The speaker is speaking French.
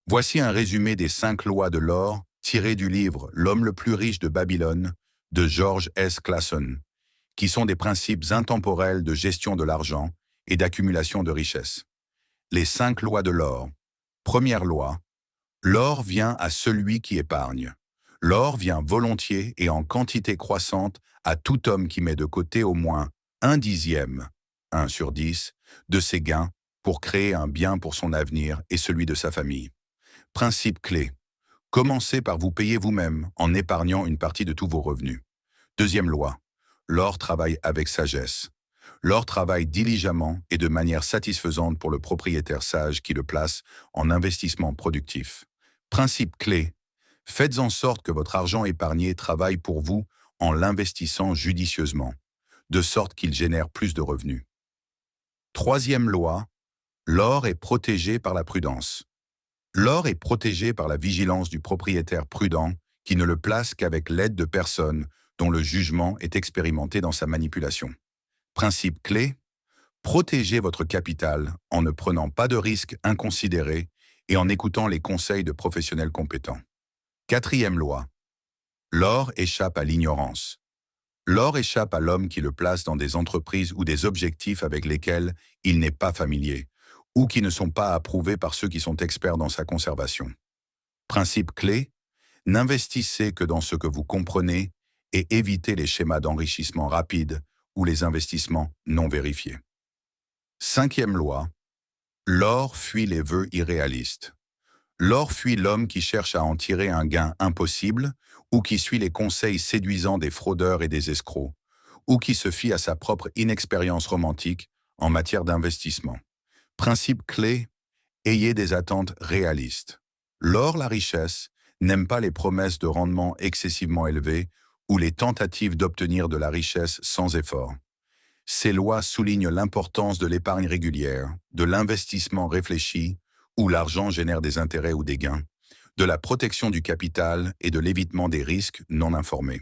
Voici un résumé des 5 lois de l'or tirées du livre L'homme le plus riche de Babylone de George S. Clason, qui sont des principes intemporels de gestion de l'argent et d'accumulation de richesses. Les 5 lois de l'or. Première loi, l'or vient à celui qui épargne. L'or vient volontiers et en quantité croissante à tout homme qui met de côté au moins 1/10, 1 sur 10, de ses gains pour créer un bien pour son avenir et celui de sa famille. Principe clé. Commencez par vous payer vous-même en épargnant une partie de tous vos revenus. Deuxième loi. L'or travaille avec sagesse. L'or travaille diligemment et de manière satisfaisante pour le propriétaire sage qui le place en investissement productif. Principe clé. Faites en sorte que votre argent épargné travaille pour vous en l'investissant judicieusement, de sorte qu'il génère plus de revenus. Troisième loi. L'or est protégé par la prudence. L'or est protégé par la vigilance du propriétaire prudent qui ne le place qu'avec l'aide de personnes dont le jugement est expérimenté dans sa manipulation. Principe clé, protégez votre capital en ne prenant pas de risques inconsidérés et en écoutant les conseils de professionnels compétents. Quatrième loi, l'or échappe à l'ignorance. L'or échappe à l'homme qui le place dans des entreprises ou des objectifs avec lesquels il n'est pas familier, ou qui ne sont pas approuvés par ceux qui sont experts dans sa conservation. Principe clé, n'investissez que dans ce que vous comprenez et évitez les schémas d'enrichissement rapide ou les investissements non vérifiés. Cinquième loi, l'or fuit les vœux irréalistes. L'or fuit l'homme qui cherche à en tirer un gain impossible ou qui suit les conseils séduisants des fraudeurs et des escrocs, ou qui se fie à sa propre inexpérience romantique en matière d'investissement. Principe clé, ayez des attentes réalistes. L'or, la richesse, n'aime pas les promesses de rendement excessivement élevés ou les tentatives d'obtenir de la richesse sans effort. Ces lois soulignent l'importance de l'épargne régulière, de l'investissement réfléchi, où l'argent génère des intérêts ou des gains, de la protection du capital et de l'évitement des risques non informés.